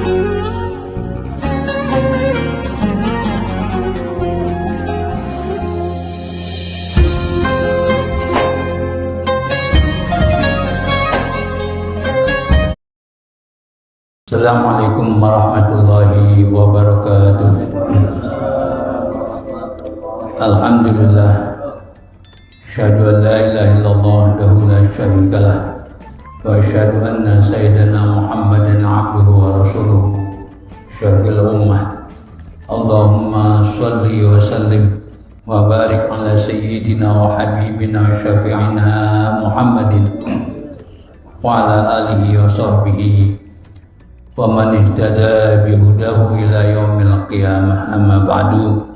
Assalamualaikum warahmatullahi wabarakatuh. Alhamdulillah, asyhadu an la ilaha illallah wahdahu la syarika lah, wa asyhadu anna sayyidana Muhammadan abduhu wa rasuluhu syafil ummah. Allahumma shalli wa sallim wa barik ala sayyidina wa habibina wa syafi'ina Muhammadin wa ala alihi wa sahbihi wa man ihtada bihudahu ila yaumil qiyamah. Amma ba'du.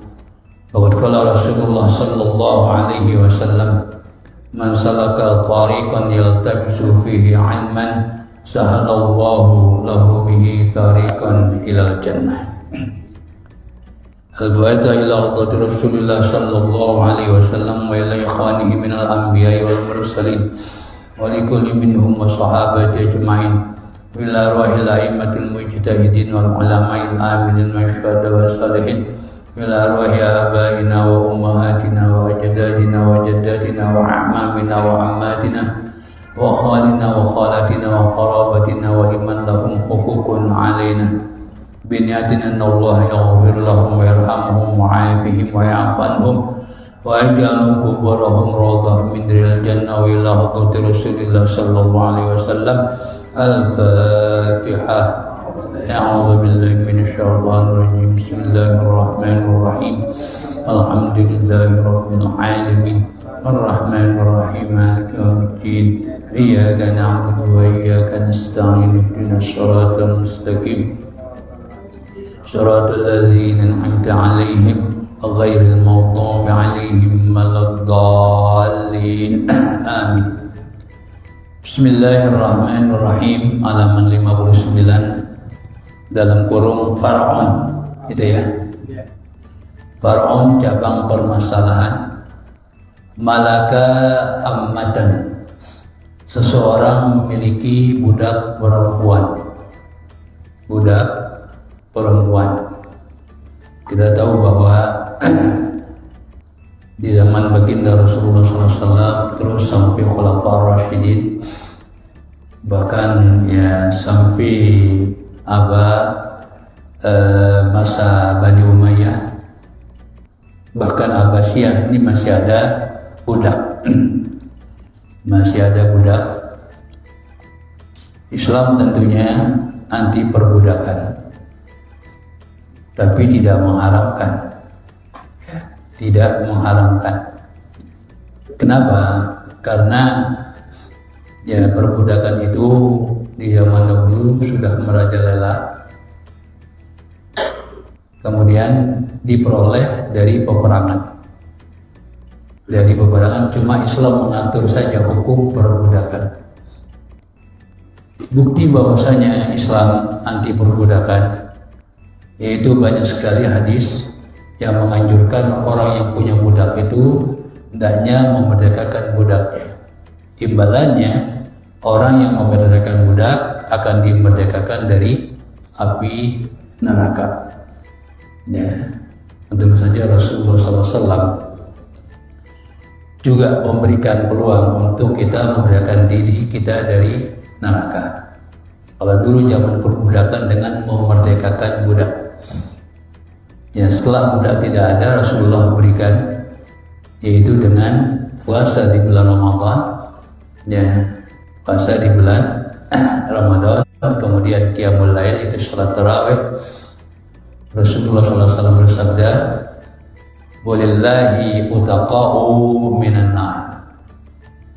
Faqad qala Rasulullah sallallahu alaihi wasallam, man salaka tariqan yaltamisu fihi 'ilman sahalallahu lahu bihi tariqan ilal jannah. Al-Fatiha ila hadrati Rasulillah sallallahu alaihi wasallam wa ila ikhwanihi minal anbiya'i wal mursalin wa likulli minhum wa sahabati ajma'in ila ruhil a'immatil mujtahidin wal ulama'il amilin wa syuhada wa salihin ila ruhi abaina wa ummahatina wa ajdadina wa jaddadina wa a'mamina wa ammatina wa khalina wa khalatina wa qarabatina wa liman lahum hukukun alaina biniyatin anna Allah yaghfir lahum wa yarhamhum wa 'afihim wa ya'fu anhum wa yaj'alu quburahum rawdah min riyadil jannah wa ila hadrati Rasulillah sallallahu alaihi wasallam. Al-Fatihah. A'udzu billahi minasyaitonir rajim. Bismillahir rahim. Alhamdulillahi rabbil alamin. Arrahmanir rahim. Maliki yaumiddin. Iyyaka na'budu wa iyyaka nasta'in. Ihdinas siratal mustaqim. Siratal ladzina an'amta 'alaihim ghairil maghdubi 'alaihim waladdallin. Amin. Bismillahirrahmanirrahim. Halaman 59 dalam kurung Far'un, itu ya. Far'un cabang permasalahan. Malaka ammatan, seseorang memiliki budak perempuan. Budak perempuan. Kita tahu bahwa di zaman baginda Rasulullah SAW terus sampai Khulafaur Rasyidin, bahkan ya sampai masa Bani Umayyah, bahkan Abbasiyah, ini masih ada budak. Masih ada budak. Islam tentunya anti perbudakan, tapi tidak mengharamkan. Tidak mengharamkan. Kenapa? Karena ya perbudakan itu di zaman dahulu sudah merajalela, kemudian diperoleh dari peperangan. Dari peperangan, cuma Islam mengatur saja hukum perbudakan. Bukti bahwasanya Islam anti perbudakan, yaitu banyak sekali hadis yang menganjurkan orang yang punya budak itu hendaknya memerdekakan budaknya. Imbalannya, orang yang memerdekakan budak akan dimerdekakan dari api neraka. Ya, tentu saja Rasulullah SAW juga memberikan peluang untuk kita memerdekakan diri kita dari neraka. Kalau dulu zaman perbudakan dengan memerdekakan budak. Ya, setelah budak tidak ada, Rasulullah berikan, yaitu dengan puasa di bulan Ramadan. Ya, puasa di bulan Ramadan, kemudian qiyamul lail, itu salat tarawih. Rasulullah SAW bersabda, "Walillahi utaqa'u minan nar."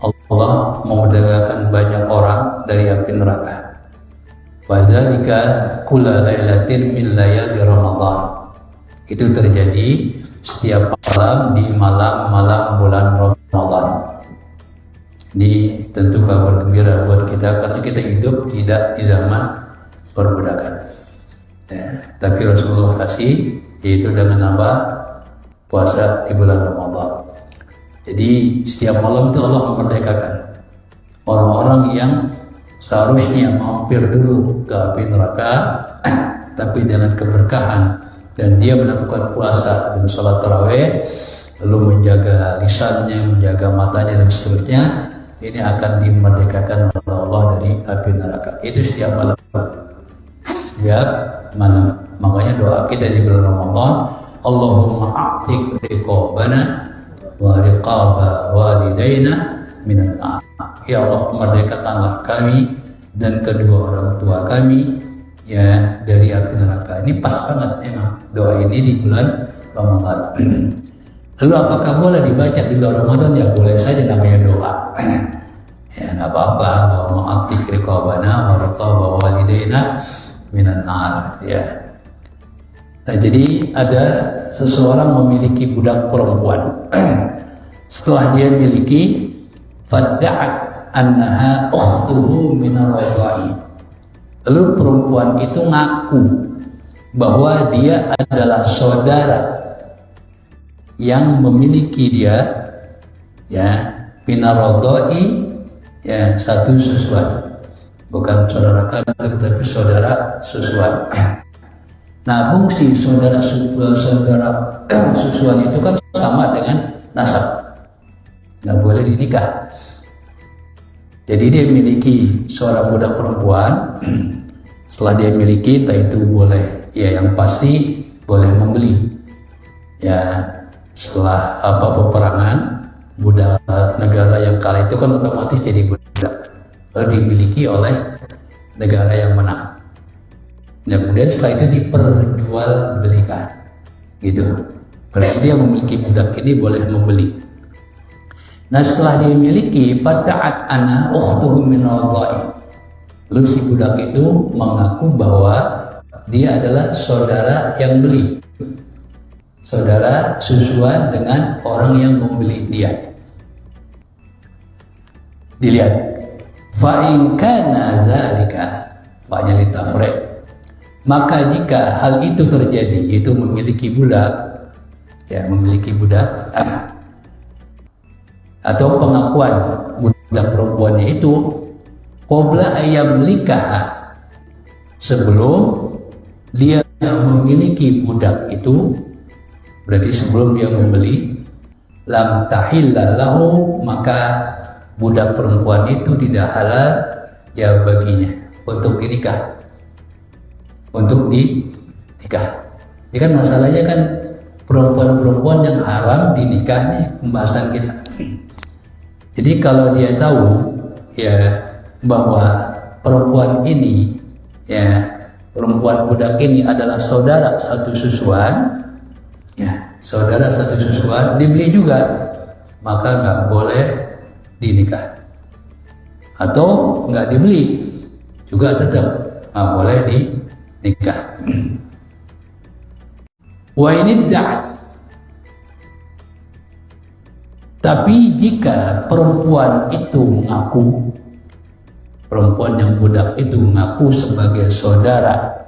Allah memerdekakan banyak orang dari api neraka. Wa dzalika kulla lailatin min layali Ramadan. Itu terjadi setiap malam di malam-malam bulan Ramadan. Ini tentu kabar gembira buat kita, karena kita hidup tidak di zaman perbudakan. Ya, tapi Rasulullah kasih, yaitu dengan apa? Puasa di bulan Ramadan. Jadi setiap malam itu Allah memerdekakan orang-orang yang seharusnya mampir dulu ke api neraka, tapi dengan keberkahan, dan dia melakukan puasa dan sholat tarawih, lalu menjaga lisannya, menjaga matanya dan seterusnya, ini akan dimerdekakan oleh Allah dari api neraka. Itu setiap malam. Setiap malam. Makanya doa kita di bulan Ramadan, Allahumma a'tiq riqabana wa riqaba walidayna minan nar. Ya Allah, merdekakanlah kami dan kedua orang tua kami ya dari api neraka. Ini pas banget memang doa ini di bulan Ramadan. Lalu apakah boleh dibaca di luar Ramadan? Ya boleh saja, namanya doa. Ya nggak apa-apa. Allahumma a'tiq riqabana wa riqaba walidayna minan nar. Ya. Nah, jadi ada seseorang memiliki budak perempuan. Setelah dia miliki, fadda'at annaha ukhtuhu minar radha'i. Lalu perempuan itu ngaku bahwa dia adalah saudara yang memiliki dia ya minar radha'i, ya satu susuan. Bukan saudara kandung tapi saudara susuan. Nah, fungsi saudara susuan itu kan sama dengan nasab, nggak boleh dinikah. Jadi dia memiliki seorang budak perempuan. Setelah dia miliki, entah itu boleh, ya yang pasti boleh membeli. Ya setelah peperangan, budak negara yang kalah itu kan otomatis jadi budak, lalu dimiliki oleh negara yang menang. Nah, kemudian setelah itu diperjualbelikan, gitu. Berarti dia memiliki budak ini boleh membeli. Nah, setelah dia memiliki, fata'at ana ukhtuhu min radha'i. Lalu si budak itu mengaku bahwa dia adalah saudara yang beli, saudara susuan dengan orang yang membeli dia. Dilihat, fa in kana dzalika fa'nya litafriq. Maka jika hal itu terjadi, yaitu memiliki budak, ya memiliki budak, atau pengakuan budak perempuannya itu qabla ayyam likah, sebelum dia memiliki budak itu, berarti sebelum dia membeli, lam tahilla lahu, maka budak perempuan itu tidak halal ya baginya untuk dinikah. Untuk dinikah. Ini kan masalahnya kan perempuan-perempuan yang haram dinikah nih pembahasan kita. Jadi kalau dia tahu ya bahwa perempuan ini, ya perempuan budak ini adalah saudara satu susuan, ya saudara satu susuan, dibeli juga, maka nggak boleh dinikah. Atau nggak dibeli juga tetap nggak boleh dinikah. Wa ini da'at, tapi jika perempuan itu mengaku, perempuan yang budak itu mengaku sebagai saudara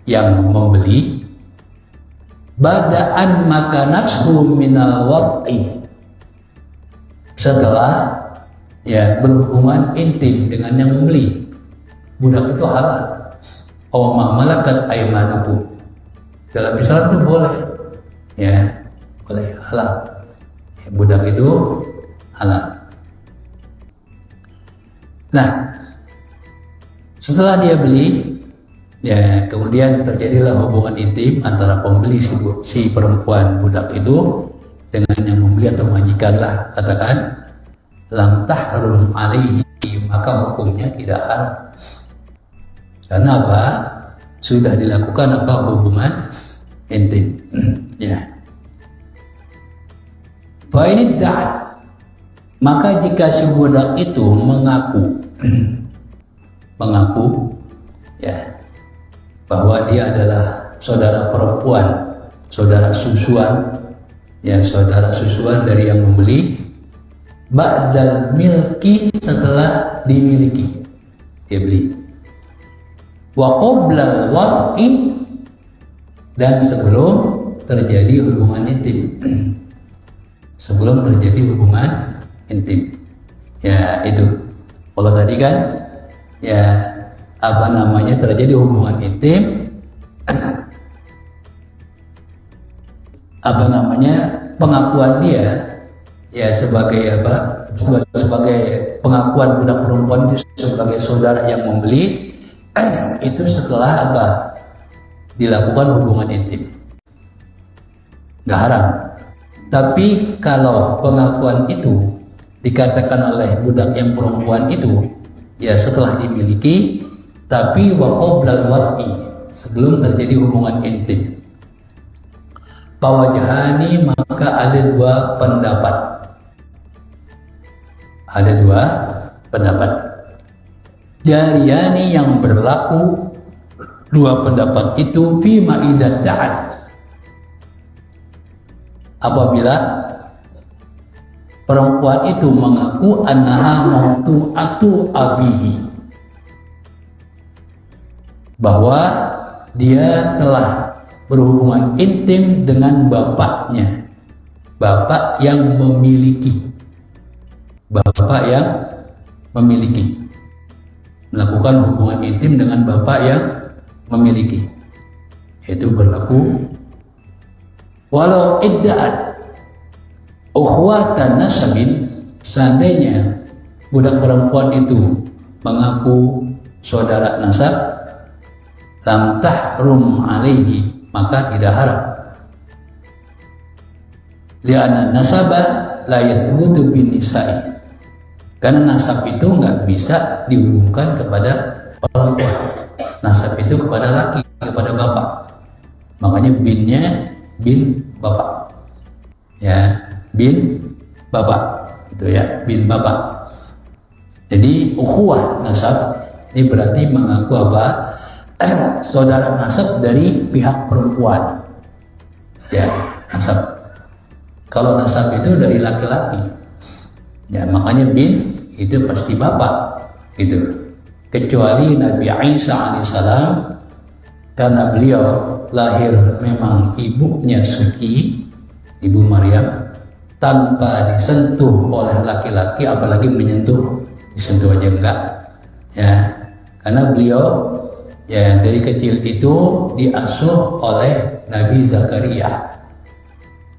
yang membeli, bada'an makanathu minal wad'i, setelah ya berhubungan intim dengan yang membeli, budak itu halal. Oh malakat aymanukum, dalam Islam itu boleh, ya boleh halal, ya, budak itu halal. Nah, setelah dia beli, ya kemudian terjadilah hubungan intim antara pembeli si perempuan budak itu dengan yang membeli atau majikanlah, katakan lam tahrum alaihi, maka hukumnya tidak haram. Karena apa? Sudah dilakukan hubungan intim. Ya. Fa in da'at, maka jika si budak itu mengaku ya bahwa dia adalah saudara perempuan, saudara susuan, ya saudara susuan dari yang membeli, ba'dal milki, setelah dimiliki, dia beli. Wa qoblal wad'i, dan sebelum terjadi hubungan intim. Sebelum terjadi hubungan intim. Ya itu. Kalau tadi kan ya terjadi hubungan intim, pengakuan dia ya sebagai pengakuan budak perempuan itu sebagai saudara yang membeli itu setelah dilakukan hubungan intim, nggak haram. Tapi kalau pengakuan itu dikatakan oleh budak yang perempuan itu ya setelah dimiliki, tapi wa qoblal wad'i, sebelum terjadi hubungan intim, pawajhani, maka ada dua pendapat. Jariyani, yang berlaku dua pendapat itu fima idza da'at, apabila perempuan itu mengaku annaha mautu'atu abihi, bahwa dia telah berhubungan intim dengan bapaknya, bapak yang memiliki, melakukan hubungan intim dengan bapak yang memiliki, itu berlaku. Walau idda'at ukhwatan nasabin, seandainya budak perempuan itu mengaku saudara nasab, lam tahrum alaihi, maka tidak haram. Li'anna nasaba la yathbutu bin nisa'i, karena nasab itu nggak bisa dihubungkan kepada perempuan. Nasab itu kepada laki, kepada bapak. Makanya binnya bin bapak, ya, bin bapak, itu ya, bin bapak. Jadi ukhuwah nasab ini berarti mengaku saudara nasab dari pihak perempuan, ya, nasab. Kalau nasab itu dari laki-laki, ya, makanya bin itu pasti bapak, gitu. Kecuali Nabi Isa alaihissalam, karena beliau lahir memang ibunya suci, ibu Maryam, tanpa disentuh oleh laki-laki, apalagi disentuh aja enggak, ya, karena beliau ya dari kecil itu diasuh oleh Nabi Zakaria,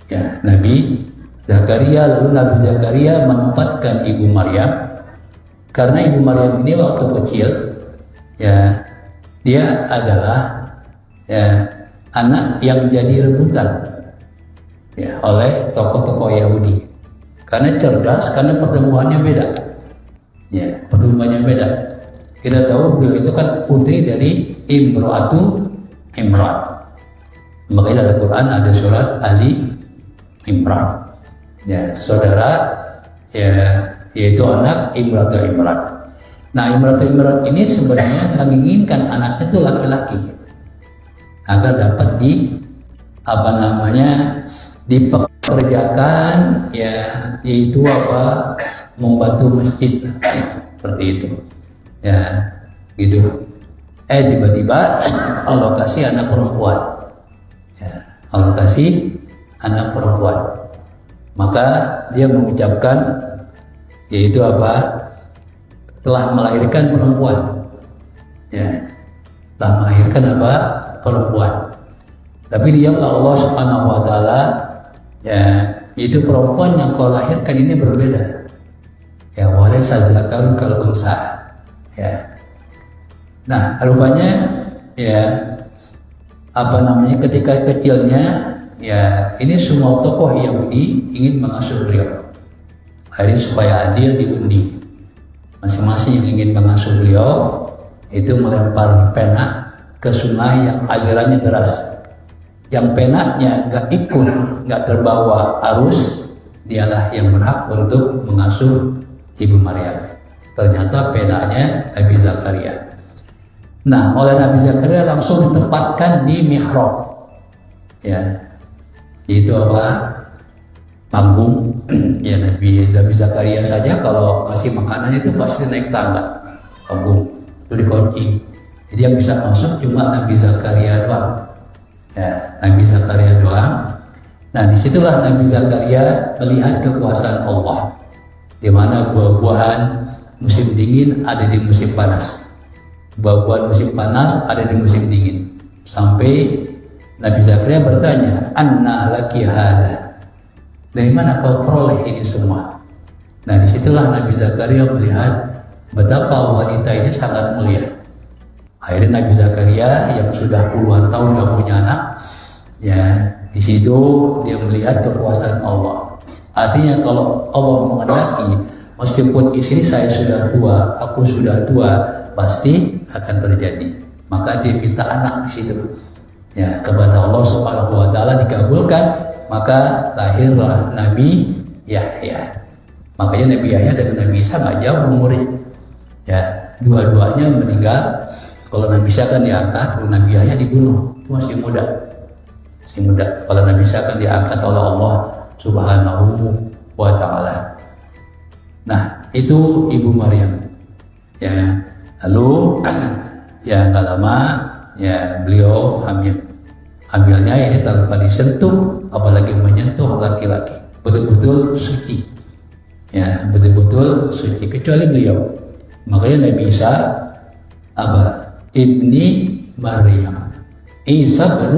ya, Nabi Zakaria. Lalu Nabi Zakaria menempatkan ibu Maryam, karena ibu Maryam ini waktu kecil ya dia adalah ya anak yang jadi rebutan ya oleh tokoh-tokoh Yahudi, karena cerdas, karena pertumbuhannya beda, ya, pertumbuhannya beda. Kita tahu beliau itu kan putri dari Imra'atu Imran, makanya dalam Quran ada surat Ali Imran, ya, saudara ya, yaitu anak Imratu Imran. Nah, Imratu Imran ini sebenarnya menginginkan anaknya itu laki-laki agar dapat dipekerjakan, ya, yaitu membantu masjid, seperti itu, ya, gitu. Tiba-tiba Allah kasih anak perempuan, ya, Allah kasih anak perempuan, maka dia mengucapkan, yaitu telah melahirkan perempuan, ya, telah melahirkan perempuan. Tapi dia Allah Subhanahu wa taala, ya, yaitu perempuan yang kau lahirkan ini berbeda, ya, walaysa dzakaru kal unsa, ya. Nah, rupanya ya ketika kecilnya, ya, ini semua tokoh Yahudi ingin mengasuh beliau. Hari supaya adil diundi, masing-masing yang ingin mengasuh beliau itu melempar pena ke sungai yang alirannya deras, yang penanya nggak ikut, nggak terbawa arus, dialah yang berhak untuk mengasuh ibu Maryam. Ternyata penanya Nabi Zakaria. Nah, oleh Nabi Zakaria langsung ditempatkan di mihrab, ya, itu panggung. Ya, Nabi Zakaria saja kalau kasih makanan itu pasti naik tangga, panggung itu dikunci, jadi yang bisa masuk cuma Nabi Zakaria doang, ya, Nabi Zakaria doang. Nah, disitulah Nabi Zakaria melihat kekuasaan Allah, di mana buah-buahan musim dingin ada di musim panas. buah-buahan musim panas ada di musim dingin. Sampai Nabi Zakaria bertanya, "Anna laki hadza?" Dari mana kau peroleh ini semua? Nah, disitulah Nabi Zakaria melihat betapa wanita ini sangat mulia. Akhirnya Nabi Zakaria yang sudah puluhan tahun gak punya anak, ya di situ dia melihat kekuasaan Allah. Artinya kalau Allah menghendaki, meskipun istri saya sudah tua, aku sudah tua, pasti akan terjadi. Maka dia minta anak di situ. Ya, kepada Allah Subhanahu wa taala dikabulkan, maka lahirlah Nabi Yahya. Makanya Nabi Yahya dengan Nabi Isa nggak jauh umurnya. Ya, dua-duanya meninggal. Kalau Nabi Isa kan diangkat, kalau Nabi Yahya dibunuh. Itu masih muda. Masih muda. Kalau Nabi Isa kan diangkat oleh Allah Subhanahu wa taala. Nah, itu Ibu Maryam. Ya, lalu ya nggak lama ya beliau hamil. Hamilnya ini tanpa disentuh, apalagi menyentuh laki-laki. Betul-betul suci. Ya, betul-betul suci kecuali beliau. Makanya Nabi Isa apa? Ibni Maryam. Isa bin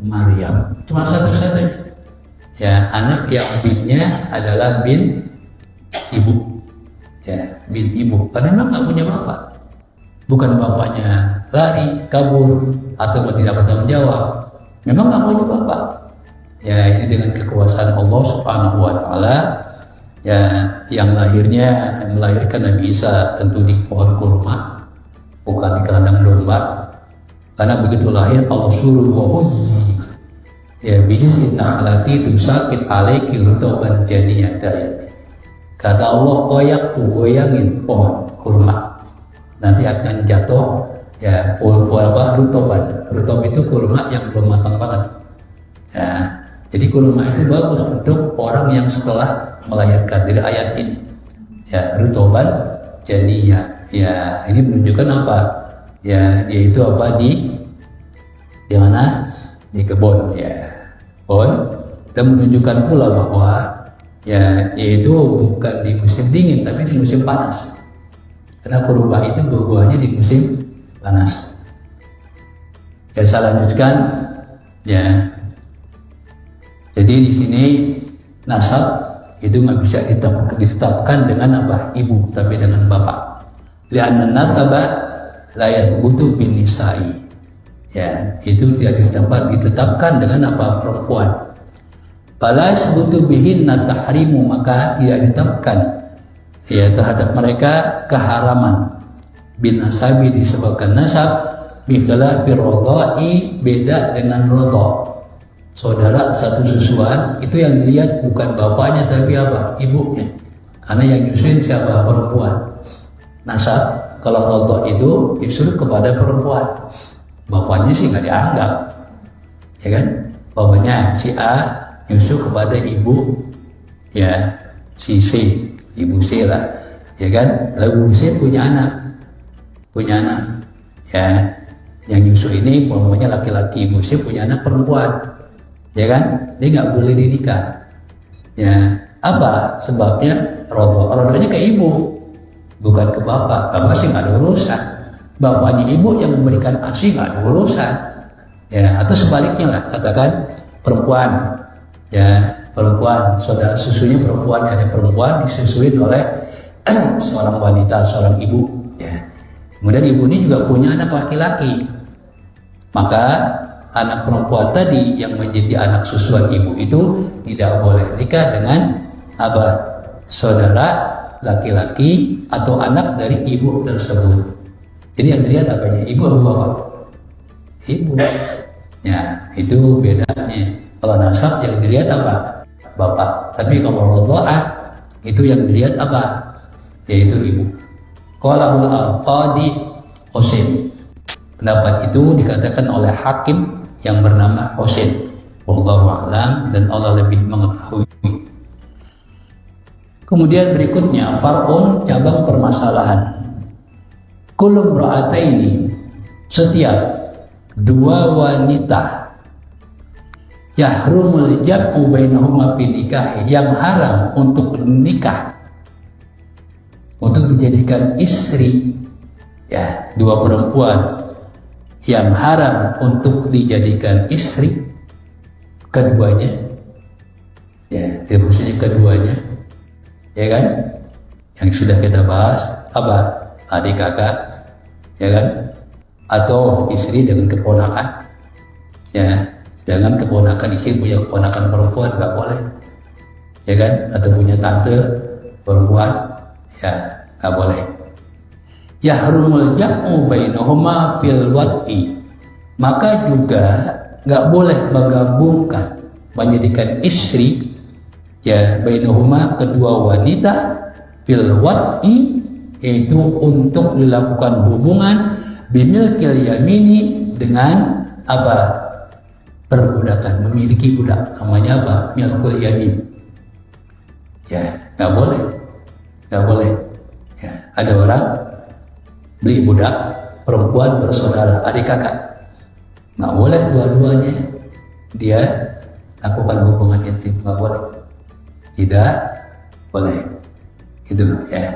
Maryam. Cuma satu-satunya. Ya, anak yang binnya adalah bin ibu. Ya, bin ibu. Karena memang nggak punya bapak. Bukan bapaknya lari, kabur, atau tidak bertanggung jawab. Memang nggak punya bapak. Ya, ini dengan kekuasaan Allah Subhanahu wa taala. Ya, yang melahirkan Nabi Isa tentu di pohon kurma, bukan di kandang domba. Karena begitu lahir Allah suruh wahuzzi ya bijiz'in nakhlati tusaqit alaiki rutuban janiyatan. Kata Allah, goyangin pohon kurma, nanti akan jatuh ya rutoban. Rutob itu kurma yang belum matang banget. Ya, jadi kurma itu bagus untuk orang yang setelah melahirkan. Dari ayat ini ya rutoban janiyah. Ya, ini menunjukkan apa? Ya, yaitu apa di mana? Di kebun ya. Kebun. Dan menunjukkan pula bahwa ya yaitu bukan di musim dingin tapi di musim panas. Karena kurma itu buahnya di musim panas. Ya, saya lanjutkan ya. Jadi di sini nasab itu nggak bisa ditetapkan dengan apa? Ibu, tapi dengan bapak. Li'anna nasaba la yathbutu bin nisa'i. Ya, itu tidak ditetapkan dengan apa? Perempuan. Fala yathbutu bihinna tahrimu, maka tidak ditetapkan ya terhadap mereka keharaman bin nasabi, disebabkan nasab bi khilafi radha'i, beda dengan radha. Saudara satu susuan itu yang dilihat bukan bapaknya tapi apa? Ibunya. Karena yang nyusuin siapa? Perempuan. Nasab kalau rodok itu justru kepada perempuan. Bapaknya sih nggak dianggap, ya kan? Bapaknya si A nyusu kepada ibu, ya si C, ibu C lah, ya kan? Lalu C punya anak, ya. Yang nyusu ini pokoknya laki-laki, ibu C punya anak perempuan. Ya kan, dia nggak boleh dinikah. Ya, apa sebabnya? Rodonya ke ibu, bukan ke bapak. Bapak sih nggak ada urusan. Bapaknya ibu yang memberikan ASI nggak ada urusan. Ya, atau sebaliknya lah, katakan perempuan. Ya, perempuan, saudara susunya perempuan, ada perempuan disusuin oleh seorang wanita, seorang ibu. Ya, kemudian ibu ini juga punya anak laki-laki. Maka anak perempuan tadi yang menjadi anak susuan ibu itu tidak boleh nikah dengan apa? Saudara laki-laki atau anak dari ibu tersebut. Jadi yang dilihat apanya? Ibu atau bapak? Ibu. Ya, itu bedanya. Kalau nasab yang dilihat apa? Bapak. Tapi kalau radha'ah itu yang dilihat apa? Yaitu ibu. Qalahul al-qadi Husain. Pendapat itu dikatakan oleh hakim yang bernama Husain. Wallahu a'lam, dan Allah lebih mengetahui. Kemudian berikutnya far'un, cabang permasalahan. Kullu imra'ataini, setiap dua wanita, yahrumul jam'u bainahuma fi nikah, yang haram untuk nikah, untuk dijadikan istri Ya, dua perempuan yang haram untuk dijadikan istri, keduanya, ya, maksudnya keduanya, ya kan, yang sudah kita bahas apa, adik kakak, ya kan, atau istri dengan keponakan, ya, jangan keponakan istri punya keponakan perempuan, nggak boleh, ya kan, atau punya tante perempuan, ya, nggak boleh. Yahrumul jam'u bainahuma fil wad'i, maka juga nggak boleh menggabungkan, menjadikan istri, ya, bainahuma kedua wanita, fil wad'i, yaitu untuk dilakukan hubungan, bimilkil yamini, dengan apa, perbudakan, memiliki budak, namanya apa, milkul yamin, ya, nggak boleh, nggak boleh, ya. Ada orang beli budak perempuan bersaudara, adik kakak, nggak boleh dua-duanya dia lakukan hubungan intim, nggak boleh, tidak boleh, itu, ya,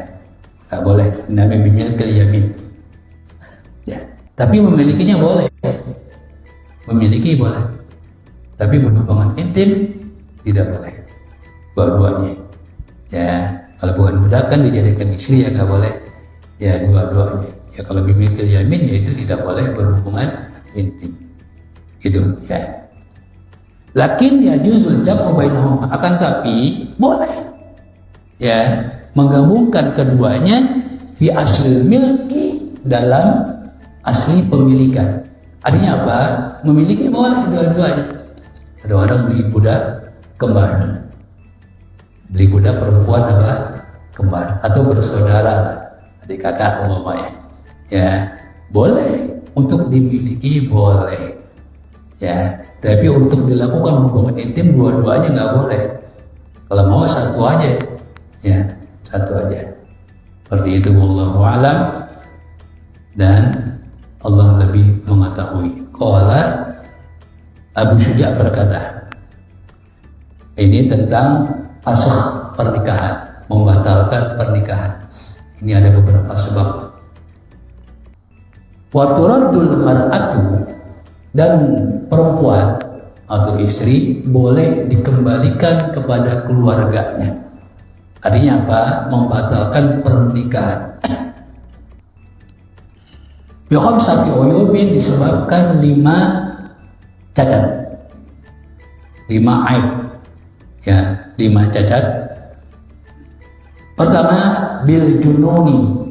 nggak boleh, namanya bimilkil yamin, ya. Tapi memilikinya boleh, memiliki boleh, tapi berhubungan intim tidak boleh, dua-duanya, ya. Kalau bukan budak kan dijadikan istri, ya nggak boleh, ya, dua-duanya, ya. Kalau bimilkil yamin, ya itu tidak boleh berhubungan intim, gitu, ya. Lakin ya juzul jam'u bainahum, akan tapi boleh, ya, menggabungkan keduanya fi asli milki, dalam asli pemilikan. Artinya apa? Memiliki boleh dua-duanya. Ada orang beli budak kembar, beli budak perempuan apa, kembar, atau bersaudara, adik kakak umpamanya, ya, boleh untuk dimiliki, boleh, ya. Tapi untuk dilakukan hubungan intim dua-duanya nggak boleh. Kalau mau satu aja, ya, satu aja. Seperti itu, wallahu a'lam, dan Allah lebih mengetahui. Qala, Abu Syuja berkata, ini tentang fasakh pernikahan, membatalkan pernikahan. Ini ada beberapa sebab. Wa turaddul mar'atu, dan perempuan atau istri boleh dikembalikan kepada keluarganya. Artinya apa? Membatalkan pernikahan. Bi khamsati uyubin, disebabkan 5 cacat, 5 aib, ya, 5 cacat. Pertama, bil jununi,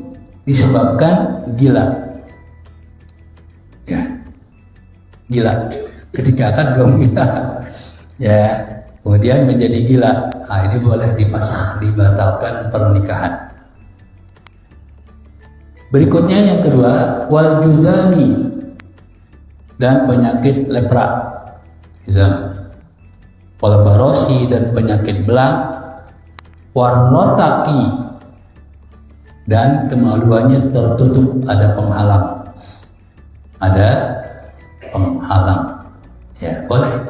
disebabkan gila, ya, gila, ketika akad belum gila, ya, kemudian menjadi gila, nah, ini boleh dipasah, dibatalkan pernikahan. Berikutnya yang kedua, wal juzami, dan penyakit lepra, wal barosi, dan penyakit belang, warnotaki, dan kemaluannya tertutup, ada penghalang, ada penghalang, ya, boleh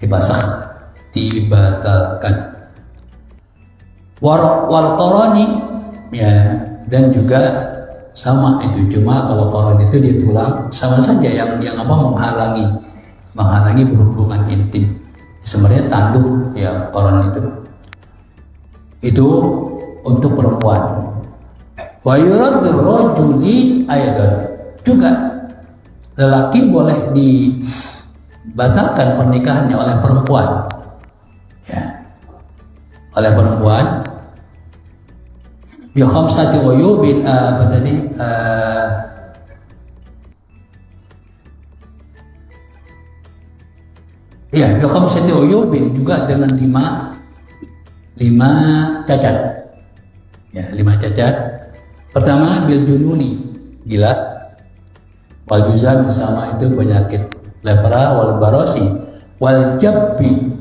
dipasah, dibatalkan. Wal koroni, ya, dan juga sama itu, cuma kalau koron itu dia tulang, sama saja yang apa, menghalangi berhubungan intim. Sebenarnya tanduk, ya, koron itu untuk perempuan. Wa yuraddu rajuli aidan, juga lelaki boleh dibatalkan pernikahannya oleh perempuan, ya, oleh perempuan. Bi khamsati uyubin, apa tadi, ya, bi khamsati uyubin, juga dengan 5 cacat, ya, 5 cacat. Pertama, bil jununi, gila, wal juzam, sama itu penyakit lepra, wal barosi, wal jabbi,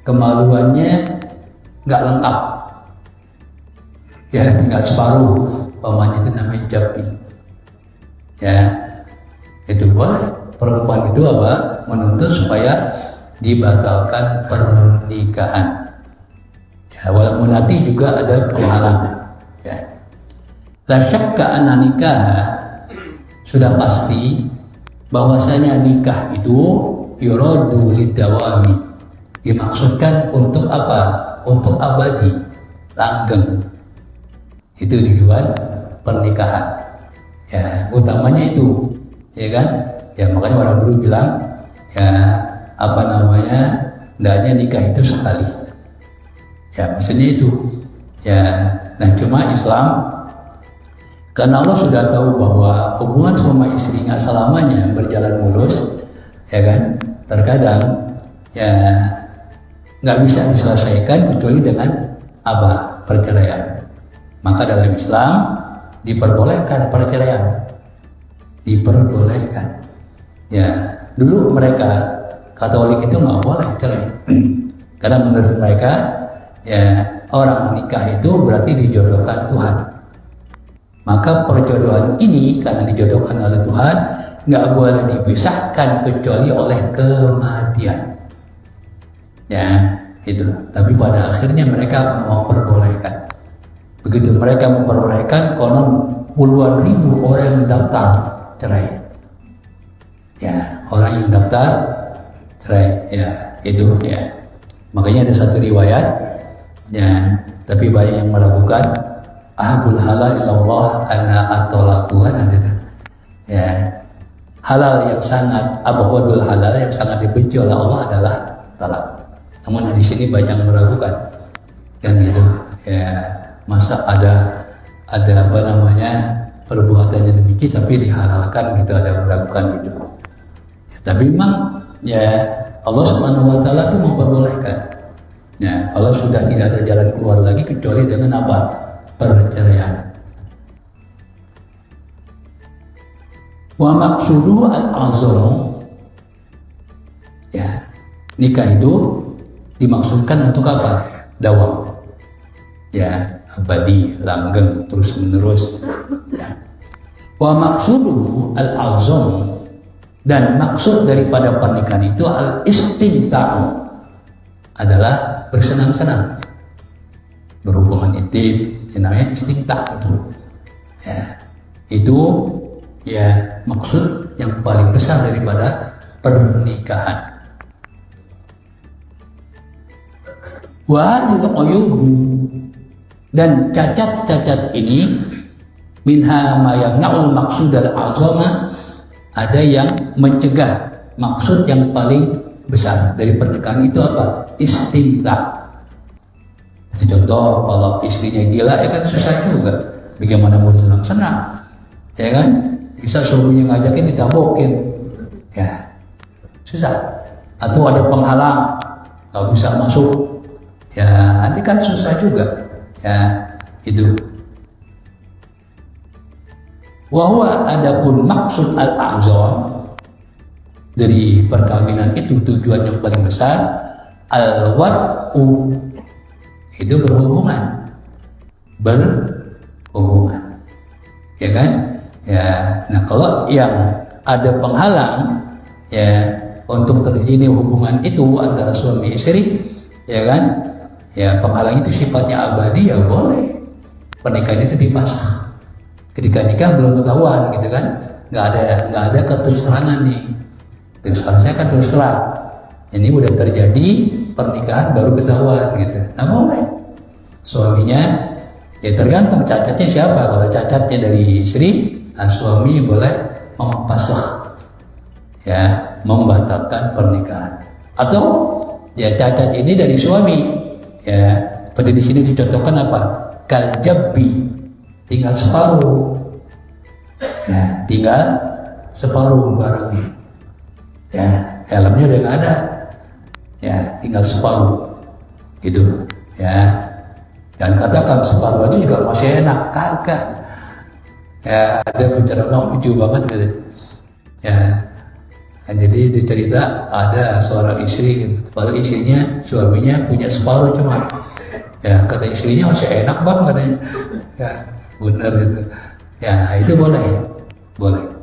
kemaluannya nggak lengkap, ya, tinggal separuh, pamannya itu namanya jabbi, ya, itu boleh. Perempuan itu apa? Menuntut supaya dibatalkan pernikahan, ya, walaupun nanti juga ada penghalang, ya. La syakka anna nikah, sudah pasti bahwasanya nikah itu yuradu lidawami, dimaksudkan untuk apa? Untuk abadi, langgeng. Itu tujuan pernikahan. Ya, utamanya itu, ya kan? Ya makanya orang dulu bilang, ya apa namanya, hendaknya nikah itu sekali. Ya maksudnya itu. Ya, nah cuma Islam, karena Allah sudah tahu bahwa hubungan suami istri nggak selamanya berjalan mulus, ya kan? Terkadang ya nggak bisa diselesaikan kecuali dengan apa? Perceraian. Maka dalam Islam diperbolehkan perceraian, diperbolehkan. Ya dulu mereka Katolik itu nggak boleh cerai, karena menurut mereka ya orang nikah itu berarti dijodohkan Tuhan. Maka perjodohan ini karena dijodohkan oleh Tuhan nggak boleh dipisahkan kecuali oleh kematian. Ya itu. Tapi pada akhirnya mereka mau perbolehkan. Begitu mereka memperbolehkan, konon puluhan ribu orang yang daftar cerai. Ya orang yang daftar cerai. Ya itu ya. Makanya ada satu riwayat. Ya tapi banyak yang melakukan ahbul halal ilallah ana atolakuan itu. Ya halal yang sangat abghadul halal yang sangat dibenci oleh Allah adalah talak. Namun di sini banyak yang meragukan kan gitu. Ya masa ada apa namanya perbuatan yang demikian tapi dihalalkan gitu, ada yang meragukan gitu. Ya, tapi memang ya Allah Subhanahu wa taala itu memperbolehkan. Ya, kalau sudah tidak ada jalan keluar lagi kecuali dengan apa? Perceraian. Wa maqsuduhu al-'azmu. Ya, nikah itu dimaksudkan untuk apa? Dawam. Ya, abadi, langgeng, terus menerus. Ya. Wa maqsuduhu al-'azmu, dan maksud daripada pernikahan itu al-istimta'u, adalah bersenang-senang, berhubungan intim, yang namanya istimta' itu. Ya, itu ya maksud yang paling besar daripada pernikahan. Wa al-uyubu, dan cacat-cacat ini minha ma yamna'ul maqsud al-'azama, ada yang mencegah maksud yang paling besar dari pernikahan itu apa? Istimta'. Contoh, kalau istrinya gila ya kan susah juga. Bagaimana mau senang-senang, ya kan? Bisa suaminya ngajakin ditabokin, ya susah. Atau ada penghalang, nggak bisa masuk, ya nanti kan susah juga. Ya itu. Wahwa adapun maksud al-a'zam dari perkawinan itu, tujuan yang paling besar al-wad'u, itu berhubungan, ya kan? Ya, nah kalau yang ada penghalang ya untuk terjadi hubungan itu antara suami istri, ya kan? Ya penghalang itu sifatnya abadi, ya boleh pernikahan itu dipasang. Ketika nikah belum ketahuan gitu kan, nggak ada keterserangan nih. Terus harusnya kan terus terang. Ini udah terjadi pernikahan baru ketahuan gitu. Nah boleh. Suaminya ya tergantung cacatnya siapa. Kalau cacatnya dari istri, nah, suami boleh mempasah, ya membatalkan pernikahan. Atau ya cacat ini dari suami, ya pada di sini dicontohkan apa? Kaljabbi, tinggal separuh, ya tinggal separuh barangnya, ya helmnya udah nggak ada, ya tinggal separuh, gitu, ya. Dan katakan separuh aja juga masih enak, kagak. Ya ada penceramah lucu banget gitu, ya. Nah, jadi itu cerita ada seorang istri, padahal istrinya, suaminya punya separuh cuma, ya kata istrinya masih enak banget katanya, ya benar itu, ya itu boleh.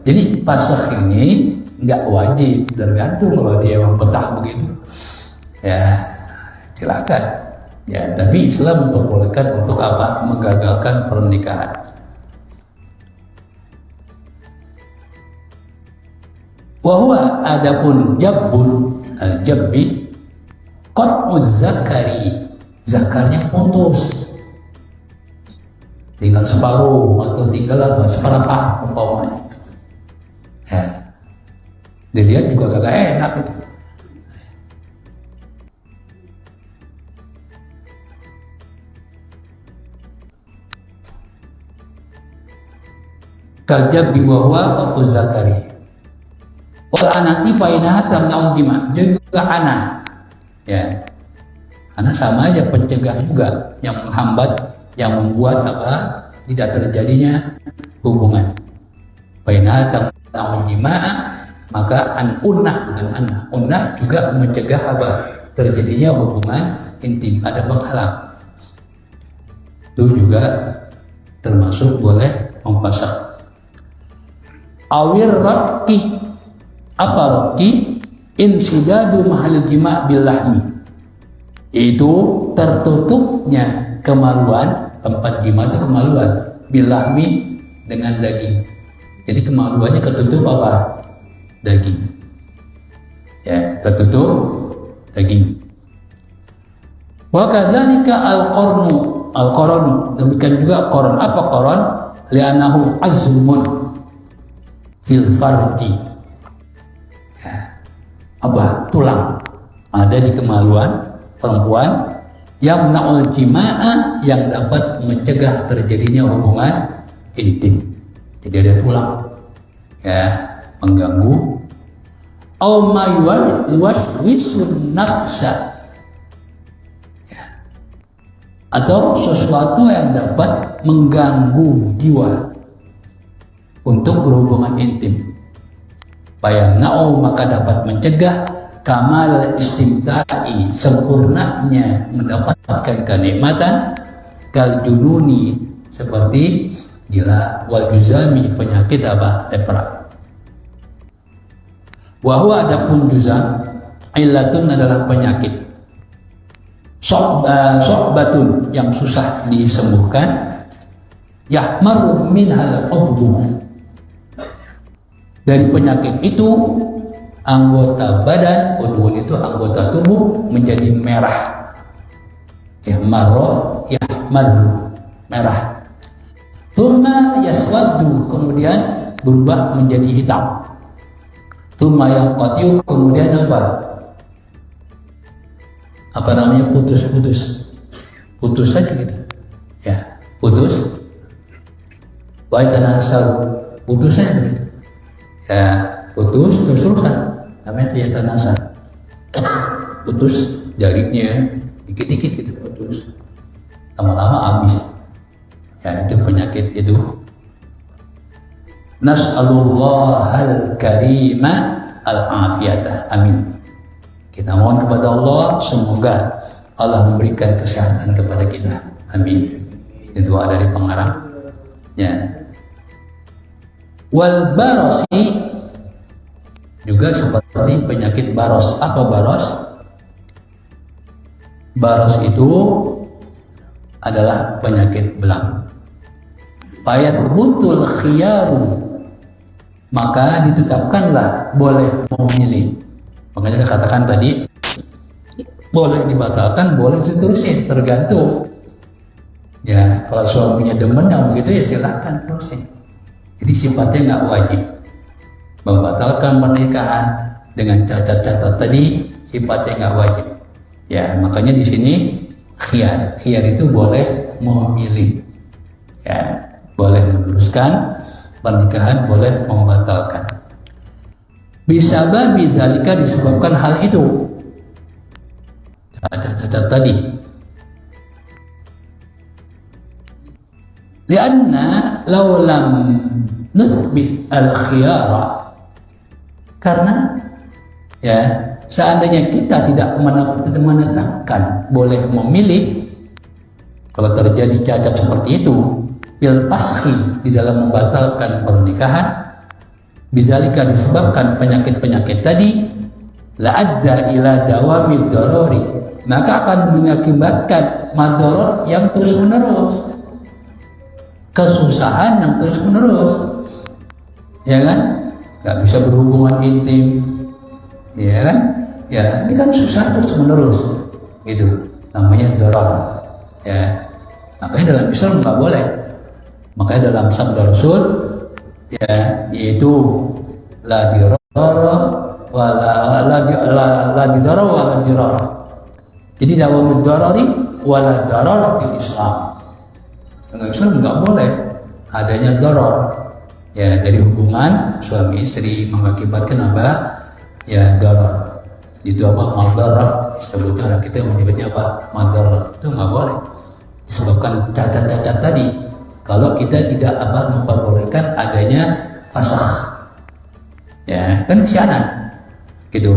Jadi pasah ini nggak wajib, tergantung kalau dia memang betah begitu, ya silakan. Ya, tapi Islam memperbolehkan untuk apa? Menggagalkan pernikahan. Wahwa adapun jabbun al-jabbi qat'uz zakari, zakarnya putus, tinggal separuh atau tinggal apa seperempat umpamanya. Ya. Dilihat juga kagak enak itu. Kaljabbi wa huwa qat'uz zakari. Wal anati fa inaha tamna'ul jima', juga ana. Ya. Ana sama aja pencegah juga, yang menghambat, yang membuat apa? Tidak terjadinya hubungan. Fa inaha tamna'ul jima', maka unnah bukan ana. Unnah juga mencegah apa? Terjadinya hubungan intim, ada penghalang. Itu juga termasuk boleh memfasakh. Awir raqi, apa raqi? Insidadu mahal jima' bil lahmi, itu tertutupnya kemaluan, tempat jima' itu kemaluan, bil lahmi, dengan daging. Jadi kemaluannya ketutup apa? Daging. Ya, ketutup daging. Wa kadzalika al-qarnu, demikian juga qaran. Apa qaran? Li'annahu azmun fil farji, ya, apa? Tulang ada di kemaluan perempuan, yang mena'ul jima'a, yang dapat mencegah terjadinya hubungan intim. Jadi ada tulang, ya, mengganggu. Au ma yuwaswisun nafsa, ya, atau sesuatu yang dapat mengganggu jiwa untuk berhubungan intim. Bayamna'u, maka dapat mencegah kamal istimta'i, sempurnanya mendapatkan kenikmatan, kal jununi, seperti gila, wal juzami, penyakit apa? Lepra. Wa huwa adapun juzam, illatun adalah penyakit, so'batun yang susah disembuhkan, yahmaru minhal udhu, dari penyakit itu anggota badan, udhun itu anggota tubuh, menjadi merah. Yahmaru, merah. Tsumma yaswaddu, kemudian berubah menjadi hitam. Tsumma yanqati'u, kemudian apa? Apa namanya? Putus saja gitu. Ya, putus. Wa tanasal, putus saja begitu. Ya, putus terus-terusan, namanya tiyatanasa. Putus jaringnya dikit-dikit gitu, putus, lama-lama habis. Ya, itu penyakit itu. Nas'alullahal karima al-afiyatah, amin. Kita mohon kepada Allah, semoga Allah memberikan kesehatan kepada kita, amin. Itu doa dari pengarang, ya. Wal barosi, juga seperti penyakit baros. Apa baros? Baros itu adalah penyakit belang. Fayathbutul khiyaru, maka ditetapkanlah boleh memilih. Makanya saya katakan tadi, boleh dibatalkan, boleh diterusin, tergantung. Ya, kalau suaminya demen yang begitu ya silakan terusin. Jadi sifatnya nggak wajib. Membatalkan pernikahan dengan cacat-cacat tadi sifatnya nggak wajib. Ya, makanya di sini khiyar itu boleh memilih. Ya, boleh meneruskan pernikahan, boleh membatalkan. Bisa bidzalika, disebabkan hal itu, cacat-cacat tadi. Lianna laulam nuthbit al-khiyara, karena ya seandainya kita tidak menetapkan boleh memilih, kalau terjadi cacat seperti itu, fil paskhi, di dalam membatalkan pernikahan, bizalika, disebabkan penyakit-penyakit tadi, la adda ila dawamid darari, maka akan mengakibatkan madorot yang terus-menerus, kesusahan yang terus-menerus, ya kan? nggak bisa berhubungan intim, ya kan? Ya, ini kan susah terus menerus, gitu. Namanya darar, ya. Makanya dalam Islam nggak boleh. Makanya dalam sabda Rasul, ya, yaitu la dirara la dirara wa la dirara. Jadi dalam darari wala darar fil Islam. Dalam Islam nggak boleh adanya darar, ya, dari hubungan suami istri mengakibatkan apa? Ya, darar. Itu apa? Madarah. Sebutnya orang kita menyebutnya apa? Madarah. Itu nggak boleh. Disebabkan cacat-cacat tadi. Kalau kita tidak apa memperbolehkan adanya fasakh, ya kan khianat, gitu.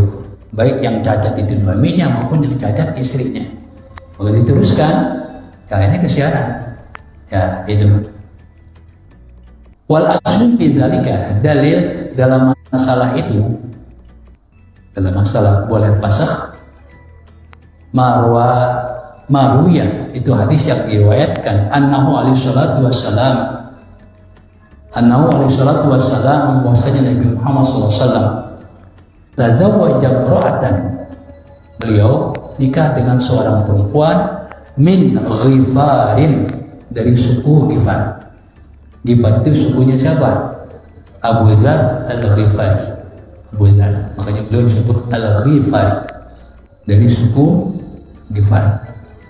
Baik yang cacat itu suaminya maupun yang cacat istrinya. Kalau diteruskan, ya ini kesianan, ya itu. Wal aslu fi dzalika, dalil dalam masalah itu, dalam masalah boleh fasakh, Maruya, itu hadis yang diriwayatkan annahu alaihi salatu wassalam bahwasanya Nabi Muhammad SAW tazawwaja imra'atan, beliau nikah dengan seorang perempuan min Ghifarin, dari suku Ghifar. Ghifar itu sukunya siapa? Abu Dzar al-Ghifari. Abu Dzar, makanya beliau disebut al-Ghifari, dari suku Ghifar.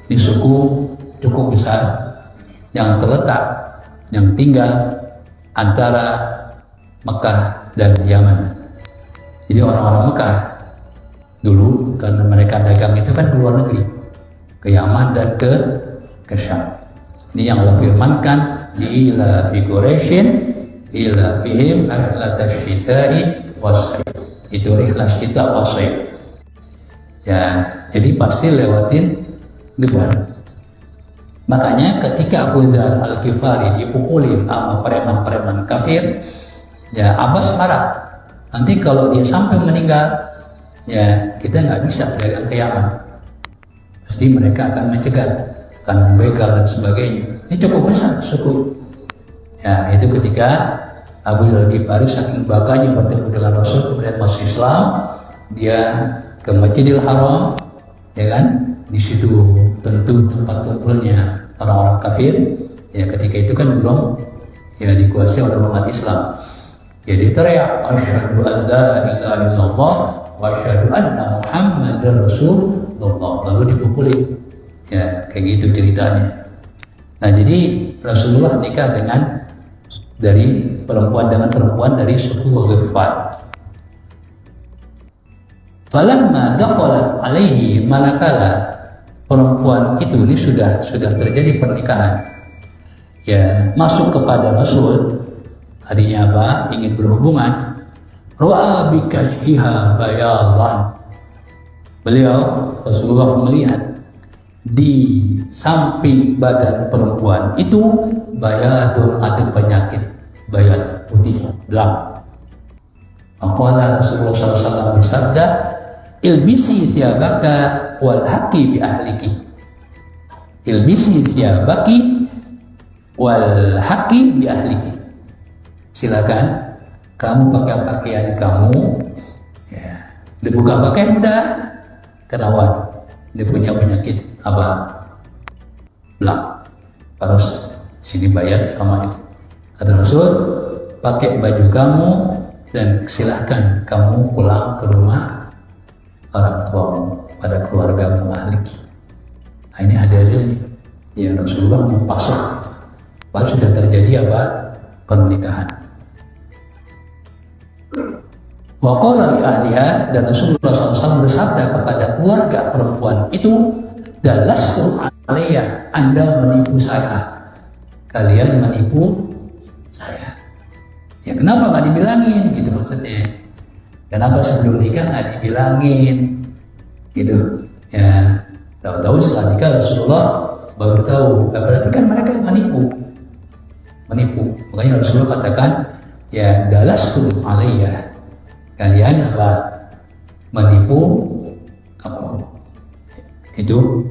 Ini suku cukup besar yang terletak, yang tinggal antara Mekah dan Yaman. Jadi orang-orang Mekah dulu, karena mereka dagang itu kan ke luar negeri, ke Yaman dan ke Syam. Ini yang Allah firmankan, ila fi Quraisyin ila bihim rihlatash syita'i was-sayf. Itu rihlah syita was-sayf. Ya, jadi pasti lewatin Ghifar. Makanya ketika Abu Dzar al-Ghifari dipukulin sama preman-preman kafir, ya Abbas marah. Nanti kalau dia sampai meninggal, ya kita nggak bisa dagang ke Yaman. Pasti mereka akan mencegat, akan membegal dan sebagainya. Ini cukup besar suku. Ya, itu ketika Abu Dzar al-Ghifari saking bakanya bertemu dengan Rasul, kemudian masuk Islam, dia ke Masjidil Haram, ya kan? Di situ tentu tempat kumpulnya orang-orang kafir. Ya, ketika itu kan belum ya dikuasai oleh umat Islam. Jadi teriak asyhadu an la ilaha illallah wa asyhadu anna Muhammadar Rasulullah, lalu dipukuli. Ya, kayak gitu ceritanya. Nah, jadi Rasulullah nikah dari perempuan dari suku Ghifar. Falamma dakhala alaihi, manakala perempuan itu ini sudah terjadi pernikahan, ya, masuk kepada Rasul, artinya apa? Ingin berhubungan. Ra'a bi kashhiha bayadan, beliau Rasulullah melihat di samping badan perempuan itu bayadun, ada penyakit, bayad putih belang. Maka Rasulullah SAW bersabda, ilbisi thiyabaka wal haqi bi ahliki. Ilbisi thiyabaki wal haqi bi ahliki. Silakan kamu pakai pakaian kamu, ya, dibuka pakaian udah ketahuan dia punya penyakit apa? Belang. Harus sini bayar sama itu. Kata Rasul, pakai baju kamu dan silahkan kamu pulang ke rumah orang tuamu, pada keluargamu, ahli. Nah, ini ada dalilnya. Ya, Rasulullah mempasah. Pas sudah terjadi apa? Pernikahan. Wa qala li ahliha, dan Rasulullah SAW bersabda kepada keluarga perempuan itu, dalastu alayya, Anda menipu saya, kalian menipu saya. Ya, kenapa nggak dibilangin gitu maksudnya? Kenapa sebelum nikah nggak dibilangin gitu? Ya, tahu-tahu setelah nikah Rasulullah baru tahu. Berarti kan mereka menipu. Makanya Rasulullah katakan, ya dalastu alayya, kalian apa? Menipu aku. Itu